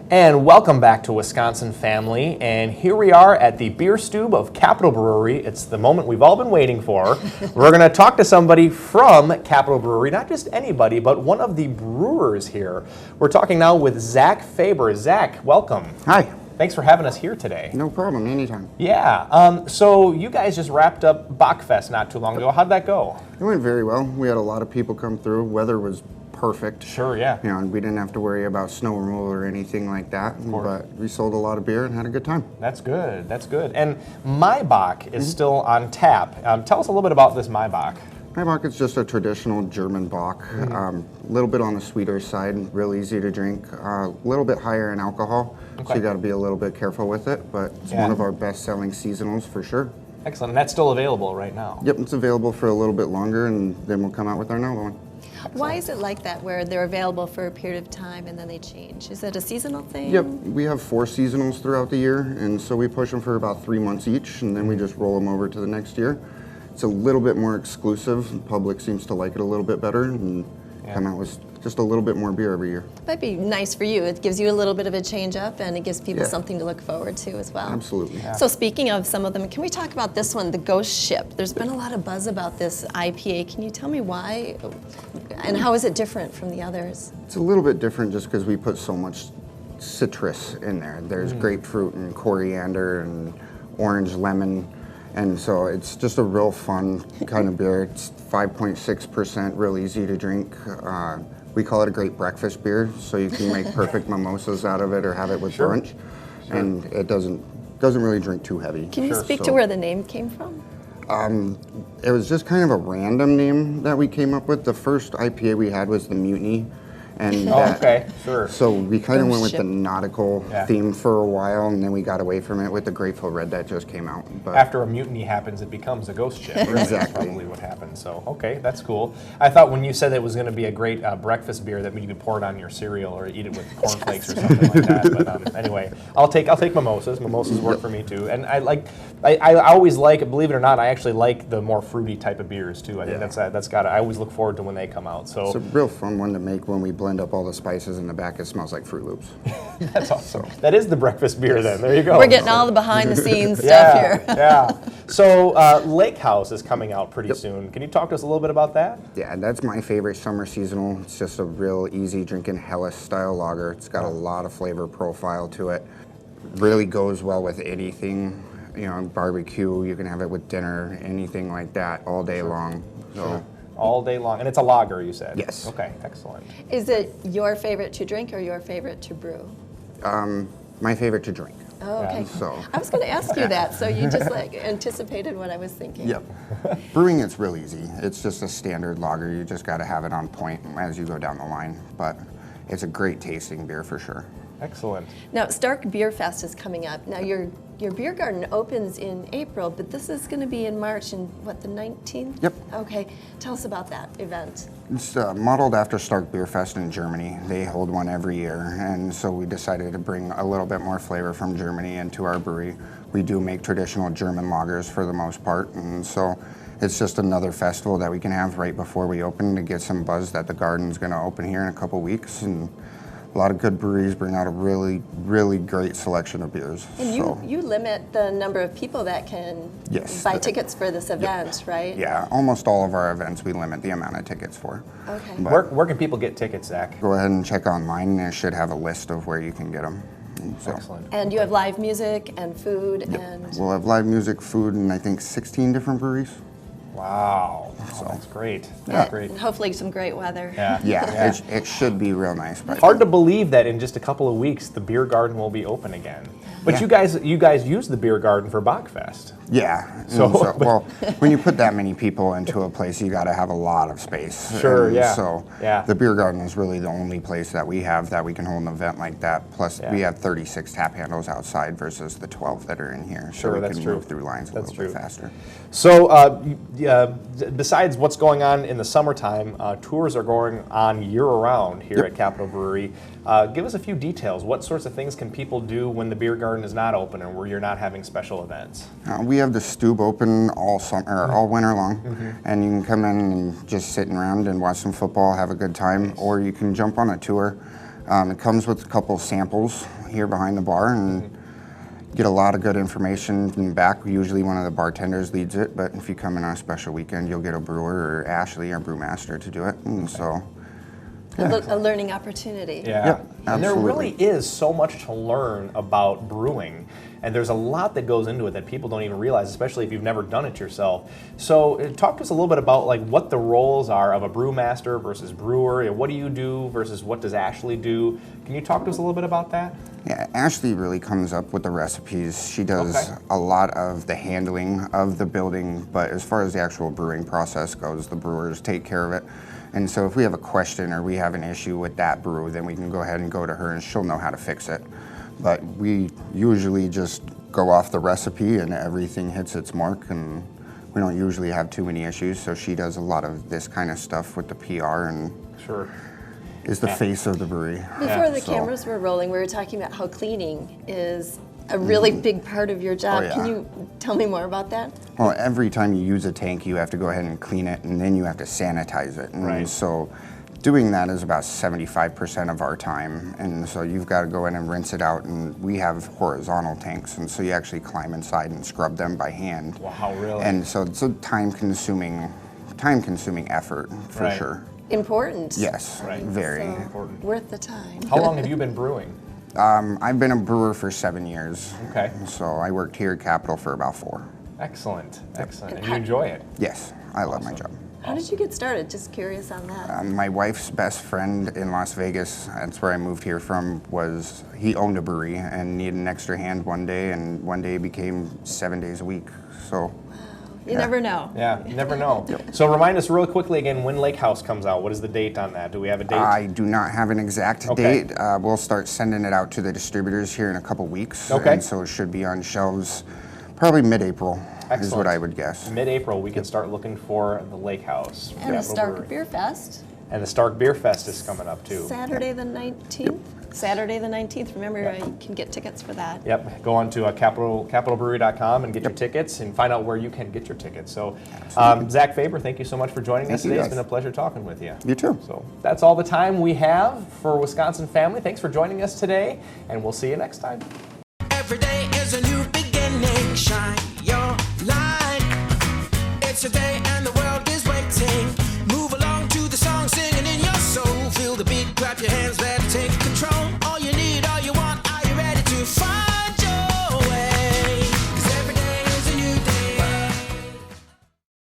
And welcome back to Wisconsin Family. And here we are at the beer stube of Capital Brewery. It's the moment we've all been waiting for. We're going to talk to somebody from Capital Brewery, not just anybody, but one of the brewers here. We're talking now with Zach Faber. Zach, welcome. Hi. Thanks for having us here today. No problem, anytime. Yeah, so you guys just wrapped up Bachfest not too long ago. How'd that go? It went very well. We had a lot of people come through. Weather was perfect. Sure, yeah. You know, and we didn't have to worry about snow removal or anything like that. But we sold a lot of beer and had a good time. That's good, that's good. And Maibach is still on tap. Tell us a little bit about this Maibach. Maibach is just a traditional German Bock. A little bit on the sweeter side, real easy to drink. A little bit higher in alcohol, so you got to be a little bit careful with it. But it's one of our best-selling seasonals for sure. Excellent, and that's still available right now. Yep, it's available for a little bit longer, and then we'll come out with our another one. Why is it like that, where they're available for a period of time and then they change? Is it a seasonal thing? Yep, we have 4 seasonals throughout the year, and so we push them for about 3 months each, and then we just roll them over to the next year. It's a little bit more exclusive. The public seems to like it a little bit better, and come out with just a little bit more beer every year. Might be nice for you. It gives you a little bit of a change up, and it gives people something to look forward to as well. Absolutely. Yeah. So speaking of some of them, can we talk about this one, the Ghost Ship? There's been a lot of buzz about this IPA. Can you tell me why, and how is it different from the others? It's a little bit different just because we put so much citrus in there. There's grapefruit and coriander and orange lemon. And so it's just a real fun kind of beer. It's 5.6%, real easy to drink. We call it a great breakfast beer, so you can make perfect mimosas out of it or have it with brunch. And it doesn't really drink too heavy. Can you speak to where the name came from? It was just kind of a random name that we came up with. The first IPA we had was the Mutiny. And so we kind of went with the nautical theme for a while, and then we got away from it with the Grateful Red that just came out. But after a mutiny happens, it becomes a ghost ship. Right? Exactly. That's probably what happened. So, okay, that's cool. I thought when you said it was going to be a great breakfast beer that you could pour it on your cereal or eat it with cornflakes or something like that. But anyway, I'll take mimosas. Mimosas work for me too. And I always like, believe it or not, I actually like the more fruity type of beers too. I think that's got. I always look forward to when they come out. So it's a real fun one to make when we blend up all the spices in the back. It smells like Fruit Loops. That's awesome. That is the breakfast beer then. There you go. We're getting all the behind the scenes stuff here. Yeah. So Lake House is coming out pretty soon. Can you talk to us a little bit about that? Yeah, that's my favorite summer seasonal. It's just a real easy drinking Helles style lager. It's got a lot of flavor profile to it. Really goes well with anything. You know, barbecue, you can have it with dinner, anything like that all day long. So. All day long. And it's a lager, you said? Yes. Okay, excellent. Is it your favorite to drink or your favorite to brew? My favorite to drink. Oh, okay. So. I was going to ask you that, so you just anticipated what I was thinking. Yep. Brewing, it's real easy. It's just a standard lager. You just got to have it on point as you go down the line. But it's a great tasting beer for sure. Excellent. Now, Stark Beer Fest is coming up. Now, your beer garden opens in April, but this is going to be in March, and what, the 19th? Yep. Okay. Tell us about that event. It's modeled after Stark Beer Fest in Germany. They hold one every year, and so we decided to bring a little bit more flavor from Germany into our brewery. We do make traditional German lagers for the most part, and so it's just another festival that we can have right before we open to get some buzz that the garden's going to open here in a couple weeks. And a lot of good breweries bring out a really, really great selection of beers. And you limit the number of people that can buy tickets for this event, right? Yeah, almost all of our events we limit the amount of tickets for. Okay. Where can people get tickets, Zach? Go ahead and check online. They should have a list of where you can get them. So. Excellent. And you have live music and food and... We'll have live music, food, and I think 16 different breweries. Wow. So. That's great. That's great. And hopefully some great weather. Yeah. It should be real nice. Hard to believe that in just a couple of weeks the beer garden will be open again. But you guys use the beer garden for Bachfest. Yeah. Well, when you put that many people into a place, you got to have a lot of space. Sure. So the beer garden is really the only place that we have that we can hold an event like that. Plus, we have 36 tap handles outside versus the 12 that are in here. Sure, so we can move through lines a little bit faster. So, besides what's going on in the summertime, tours are going on year-round here at Capital Brewery. Give us a few details. What sorts of things can people do when the beer garden is not open and where you're not having special events? We have the Stube open all winter long, and you can come in and just sit around and watch some football, have a good time, or you can jump on a tour. It comes with a couple samples, here behind the bar and get a lot of good information from the back. Usually one of the bartenders leads it, but if you come in on a special weekend, you'll get a brewer or Ashley, our brewmaster, to do it. And so, A learning opportunity. Yeah. Yep, And there absolutely. really is so much to learn about brewing. And there's a lot that goes into it that people don't even realize, especially if you've never done it yourself. So talk to us a little bit about like what the roles are of a brewmaster versus brewer. And what do you do versus what does Ashley do? Can you talk to us a little bit about that? yeah, Ashley really comes up with the recipes. She does Okay. a lot of the handling of the building, but as far as the actual brewing process goes, the brewers take care of it. And so if we have a question or we have an issue with that brew, then we can go ahead and go to her and she'll know how to fix it. But we usually just go off the recipe and everything hits its mark, and we don't usually have too many issues. So she does a lot of this kind of stuff with the PR and Sure. is the face of the brewery. Before the so- cameras were rolling, we were talking about how cleaning is a really big part of your job. Oh, yeah. Can you tell me more about that? Well, every time you use a tank, you have to go ahead and clean it, and then you have to sanitize it. And Right. so doing that is about 75% of our time. And so you've got to go in and rinse it out. And we have horizontal tanks, and so you actually climb inside and scrub them by hand. Wow, really? And so it's a time-consuming effort for Right. sure. Important. Yes, Right. very. So, Important. worth the time. How long have you been brewing? I've been a brewer for 7 years. Okay. So I worked here at Capitol for about 4. Excellent. Excellent. And you enjoy it? Yes, I love my job. How did you get started? Just curious on that. My wife's best friend in Las Vegas, that's where I moved here from, he owned a brewery and needed an extra hand one day, and one day it became 7 days a week. So You never know. Yeah, you never know. So remind us real quickly again when Lake House comes out. What is the date on that? Do we have a date? I do not have an exact Okay. date. We'll start sending it out to the distributors here in a couple weeks. Okay. And so it should be on shelves probably mid-April is Excellent. what I would guess. Mid-April, we can start looking for the Lake House. And the Capital Stark Brewery. Beer Fest, And the Stark Beer Fest is coming up too. Saturday the 19th. Saturday the 19th. Remember, you can get tickets for that. Yep, go on to capitalbrewery.com and get your tickets and find out where you can get your tickets. So, Zach Faber, thank you so much for joining us Thank you, today. It's guys. been a pleasure talking with you. You too. So, that's all the time we have for Wisconsin Family. Thanks for joining us today, and we'll see you next time. Every day is a new beginning. Shine your light. It's a day and the world is waiting.